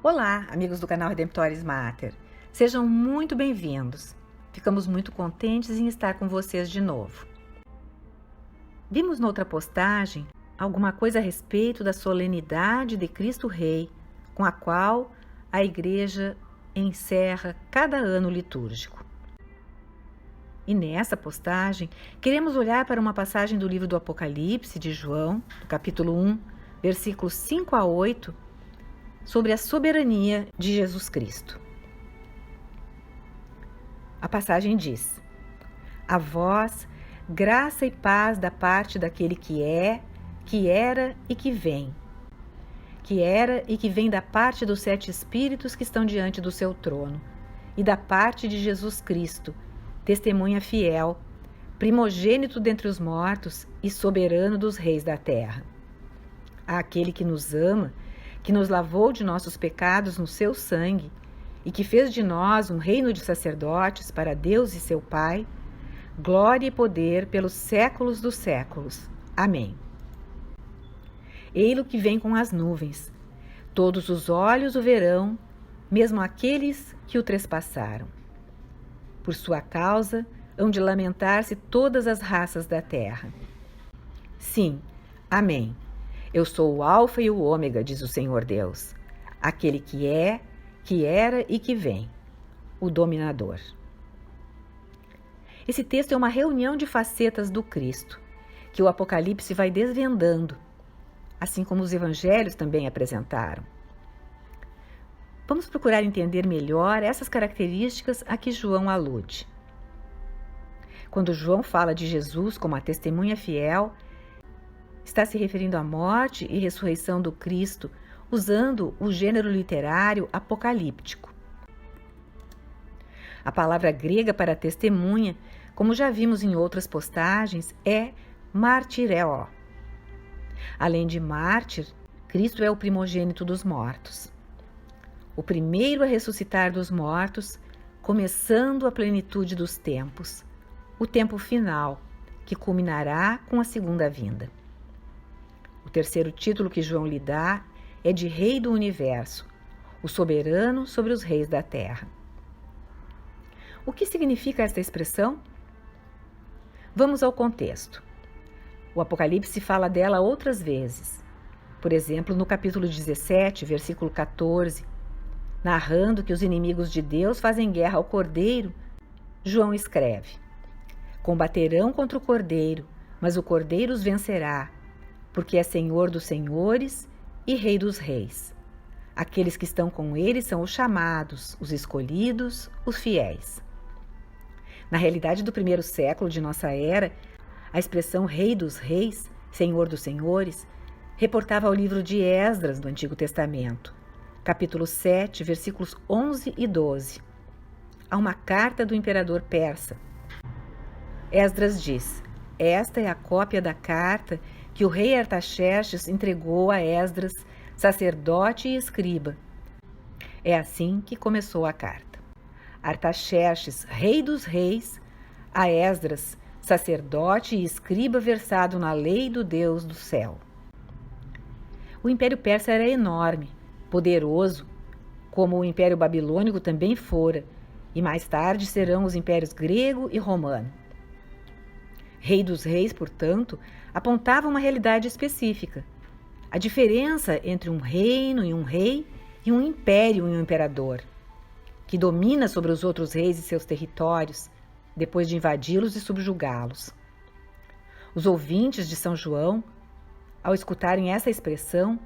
Olá, amigos do canal Redemptoris Mater. Sejam muito bem-vindos. Ficamos muito contentes em estar com vocês de novo. Vimos noutra postagem alguma coisa a respeito da solenidade de Cristo Rei, com a qual a Igreja encerra cada ano litúrgico. E nessa postagem, queremos olhar para uma passagem do livro do Apocalipse de João, do capítulo 1, versículos 5 a 8, sobre a soberania de Jesus Cristo. A passagem diz: A vós, graça e paz da parte daquele que é, que era e que vem. Que era e que vem da parte dos 7 Espíritos que estão diante do seu trono, e da parte de Jesus Cristo, testemunha fiel, primogênito dentre os mortos e soberano dos reis da terra. Àquele que nos ama, que nos lavou de nossos pecados no seu sangue e que fez de nós um reino de sacerdotes para Deus e seu Pai, glória e poder pelos séculos dos séculos. Amém. Ei-lo que vem com as nuvens. Todos os olhos o verão, mesmo aqueles que o trespassaram. Por sua causa, hão de lamentar-se todas as raças da terra. Sim, amém. Eu sou o Alfa e o Ômega, diz o Senhor Deus, aquele que é, que era e que vem, o dominador. Esse texto é uma reunião de facetas do Cristo, que o Apocalipse vai desvendando, assim como os evangelhos também apresentaram. Vamos procurar entender melhor essas características a que João alude. Quando João fala de Jesus como a testemunha fiel, está se referindo à morte e ressurreição do Cristo, usando o gênero literário apocalíptico. A palavra grega para testemunha, como já vimos em outras postagens, é martireo. Além de mártir, Cristo é o primogênito dos mortos. O primeiro a ressuscitar dos mortos, começando a plenitude dos tempos, o tempo final, que culminará com a segunda vinda. O terceiro título que João lhe dá é de Rei do Universo, o soberano sobre os reis da terra. O que significa esta expressão? Vamos ao contexto. O Apocalipse fala dela outras vezes. Por exemplo, no capítulo 17, versículo 14, narrando que os inimigos de Deus fazem guerra ao Cordeiro, João escreve: Combaterão contra o Cordeiro, mas o Cordeiro os vencerá, porque é Senhor dos senhores e Rei dos reis. Aqueles que estão com ele são os chamados, os escolhidos, os fiéis. Na realidade do primeiro século de nossa era, a expressão Rei dos reis, Senhor dos senhores, reportava ao livro de Esdras do Antigo Testamento, capítulo 7, versículos 11 e 12. Há uma carta do imperador persa. Esdras diz: Esta é a cópia da carta que o rei Artaxerxes entregou a Esdras, sacerdote e escriba. É assim que começou a carta. Artaxerxes, rei dos reis, a Esdras, sacerdote e escriba versado na lei do Deus do céu. O Império Persa era enorme, poderoso, como o Império Babilônico também fora, e mais tarde serão os impérios grego e romano. Rei dos reis, portanto, apontava uma realidade específica. A diferença entre um reino e um rei e um império e um imperador, que domina sobre os outros reis e seus territórios, depois de invadi-los e subjugá-los. Os ouvintes de São João, ao escutarem essa expressão,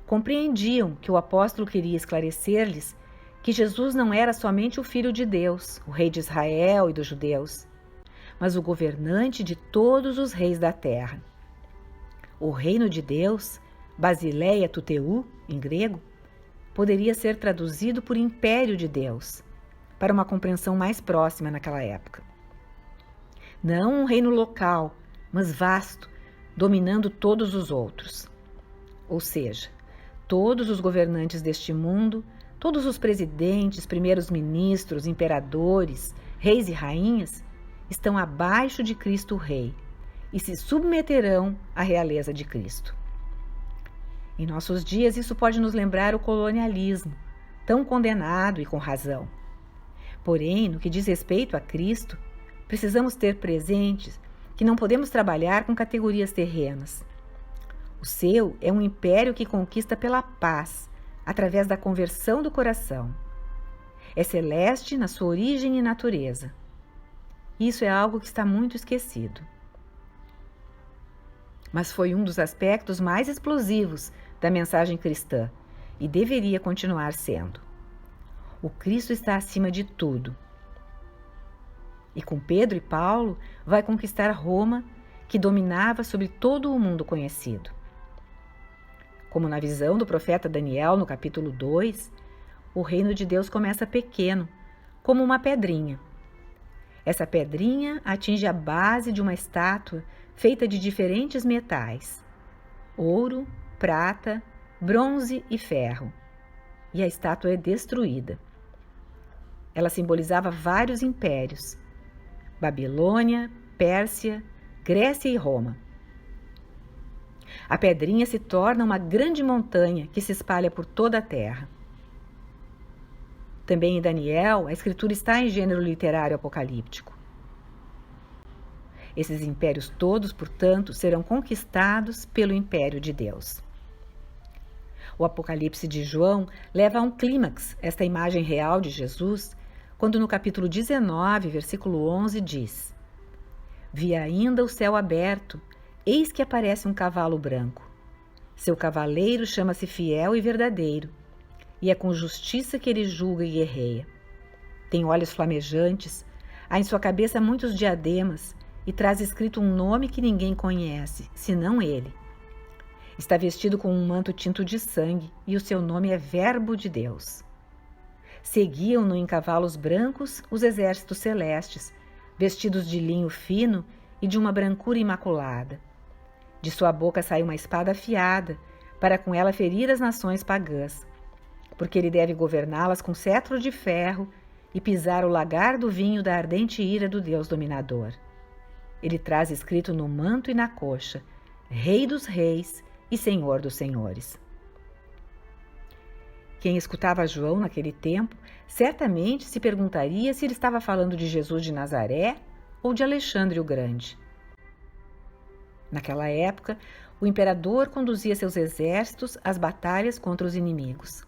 compreendiam que o apóstolo queria esclarecer-lhes que Jesus não era somente o Filho de Deus, o Rei de Israel e dos judeus, mas o governante de todos os reis da terra. O reino de Deus, Basileia Tuteu, em grego, poderia ser traduzido por império de Deus, para uma compreensão mais próxima naquela época. Não um reino local, mas vasto, dominando todos os outros. Ou seja, todos os governantes deste mundo, todos os presidentes, primeiros ministros, imperadores, reis e rainhas, estão abaixo de Cristo Rei e se submeterão à realeza de Cristo. Em nossos dias, isso pode nos lembrar o colonialismo, tão condenado e com razão. Porém, no que diz respeito a Cristo, precisamos ter presentes que não podemos trabalhar com categorias terrenas. O seu é um império que conquista pela paz, através da conversão do coração. É celeste na sua origem e natureza. Isso é algo que está muito esquecido. Mas foi um dos aspectos mais explosivos da mensagem cristã e deveria continuar sendo. O Cristo está acima de tudo. E com Pedro e Paulo vai conquistar Roma, que dominava sobre todo o mundo conhecido. Como na visão do profeta Daniel no capítulo 2, o reino de Deus começa pequeno, como uma pedrinha. Essa pedrinha atinge a base de uma estátua feita de diferentes metais: ouro, prata, bronze e ferro. E a estátua é destruída. Ela simbolizava vários impérios: Babilônia, Pérsia, Grécia e Roma. A pedrinha se torna uma grande montanha que se espalha por toda a terra. Também em Daniel, a escritura está em gênero literário apocalíptico. Esses impérios todos, portanto, serão conquistados pelo império de Deus. O Apocalipse de João leva a um clímax esta imagem real de Jesus, quando no capítulo 19, versículo 11, diz: Vi ainda o céu aberto, eis que aparece um cavalo branco. Seu cavaleiro chama-se Fiel e Verdadeiro, e é com justiça que ele julga e guerreia. Tem olhos flamejantes, há em sua cabeça muitos diademas, e traz escrito um nome que ninguém conhece, senão ele. Está vestido com um manto tinto de sangue, e o seu nome é Verbo de Deus. Seguiam-no em cavalos brancos os exércitos celestes, vestidos de linho fino e de uma brancura imaculada. De sua boca sai uma espada afiada, para com ela ferir as nações pagãs, porque ele deve governá-las com cetro de ferro e pisar o lagar do vinho da ardente ira do Deus dominador. Ele traz escrito no manto e na coxa: Rei dos Reis e Senhor dos Senhores. Quem escutava João naquele tempo certamente se perguntaria se ele estava falando de Jesus de Nazaré ou de Alexandre o Grande. Naquela época, o imperador conduzia seus exércitos às batalhas contra os inimigos.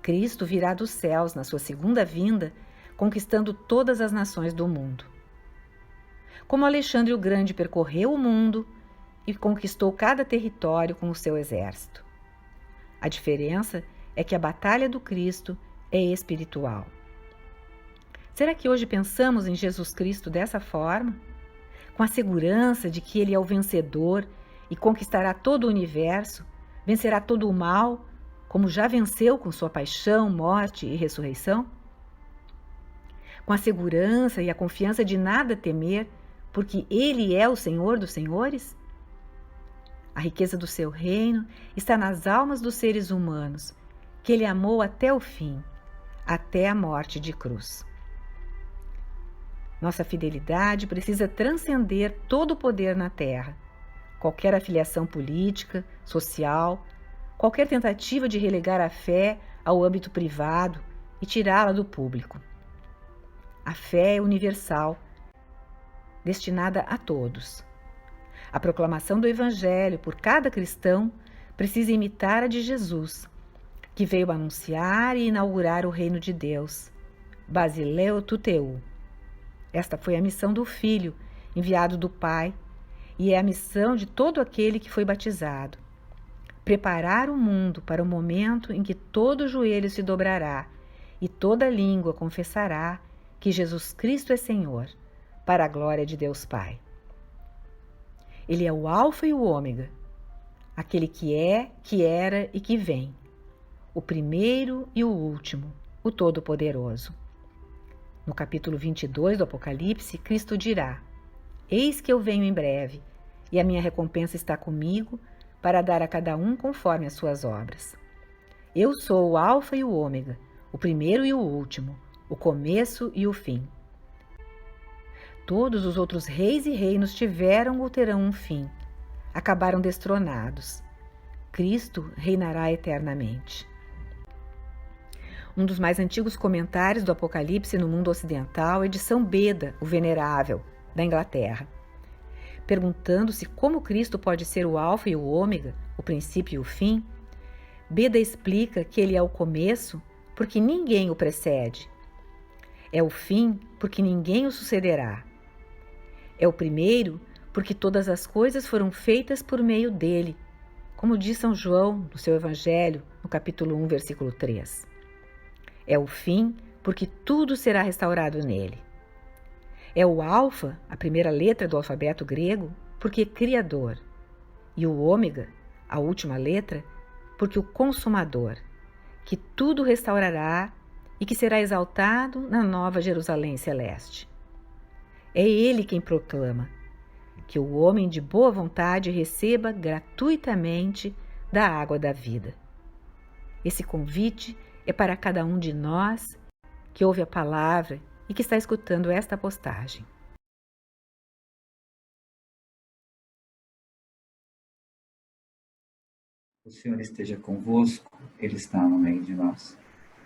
Cristo virá dos céus na sua segunda vinda, conquistando todas as nações do mundo. Como Alexandre o Grande percorreu o mundo e conquistou cada território com o seu exército. A diferença é que a batalha do Cristo é espiritual. Será que hoje pensamos em Jesus Cristo dessa forma? Com a segurança de que Ele é o vencedor e conquistará todo o universo, vencerá todo o mal, como já venceu com sua paixão, morte e ressurreição? Com a segurança e a confiança de nada temer, porque Ele é o Senhor dos Senhores? A riqueza do seu reino está nas almas dos seres humanos, que Ele amou até o fim, até a morte de cruz. Nossa fidelidade precisa transcender todo o poder na terra, qualquer afiliação política, social, qualquer tentativa de relegar a fé ao âmbito privado e tirá-la do público. A fé é universal, destinada a todos. A proclamação do Evangelho por cada cristão precisa imitar a de Jesus, que veio anunciar e inaugurar o reino de Deus. Basileu tuteu. Esta foi a missão do Filho, enviado do Pai, e é a missão de todo aquele que foi batizado. Preparar o mundo para o momento em que todo joelho se dobrará e toda língua confessará que Jesus Cristo é Senhor, para a glória de Deus Pai. Ele é o Alfa e o Ômega, aquele que é, que era e que vem, o primeiro e o último, o Todo-Poderoso. No capítulo 22 do Apocalipse, Cristo dirá: Eis que eu venho em breve, e a minha recompensa está comigo, para dar a cada um conforme as suas obras. Eu sou o Alfa e o Ômega, o primeiro e o último, o começo e o fim. Todos os outros reis e reinos tiveram ou terão um fim, acabaram destronados. Cristo reinará eternamente. Um dos mais antigos comentários do Apocalipse no mundo ocidental é de São Beda, o Venerável, da Inglaterra. Perguntando-se como Cristo pode ser o Alfa e o Ômega, o princípio e o fim, Beda explica que ele é o começo porque ninguém o precede. É o fim porque ninguém o sucederá. É o primeiro porque todas as coisas foram feitas por meio dele, como diz São João no seu Evangelho, no capítulo 1, versículo 3. É o fim porque tudo será restaurado nele. É o Alfa, a primeira letra do alfabeto grego, porque Criador. E o Ômega, a última letra, porque o Consumador, que tudo restaurará e que será exaltado na nova Jerusalém celeste. É ele quem proclama que o homem de boa vontade receba gratuitamente da água da vida. Esse convite é para cada um de nós que ouve a palavra e que está escutando esta postagem. O Senhor esteja convosco, Ele está no meio de nós.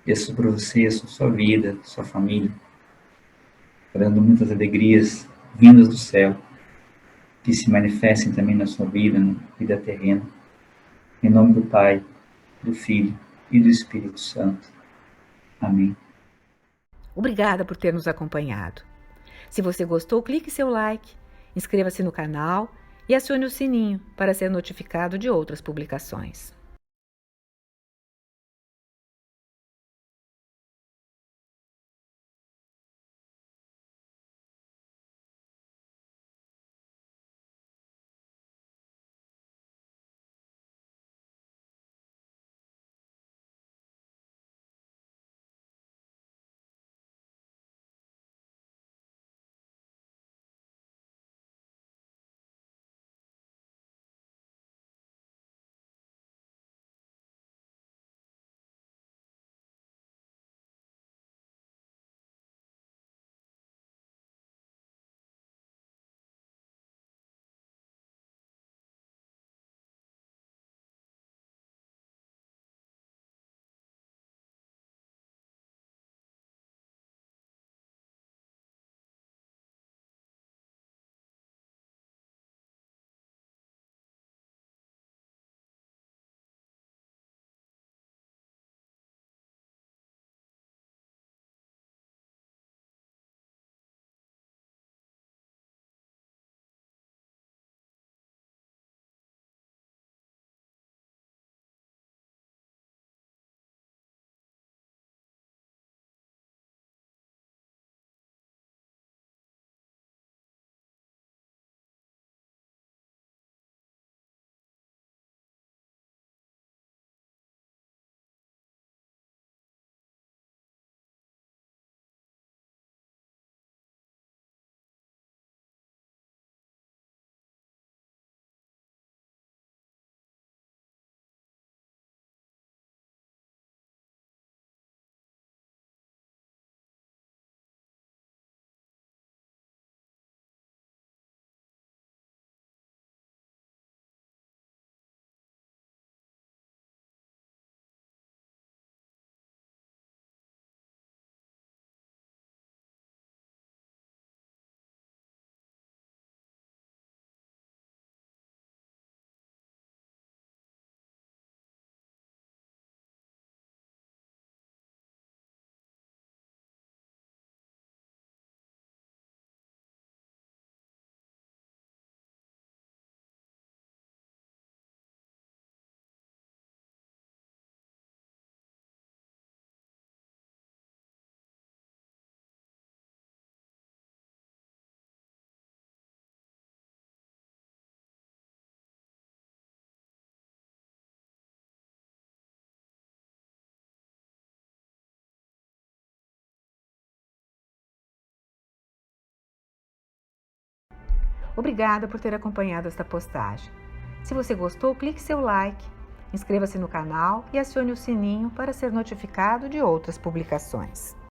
Peço por você, sua vida, sua família, orando muitas alegrias vindas do céu, que se manifestem também na sua vida, na vida terrena. Em nome do Pai, do Filho e do Espírito Santo. Amém. Obrigada por ter nos acompanhado. Se você gostou, clique seu like, inscreva-se no canal e acione o sininho para ser notificado de outras publicações. Obrigada por ter acompanhado esta postagem. Se você gostou, clique seu like, inscreva-se no canal e acione o sininho para ser notificado de outras publicações.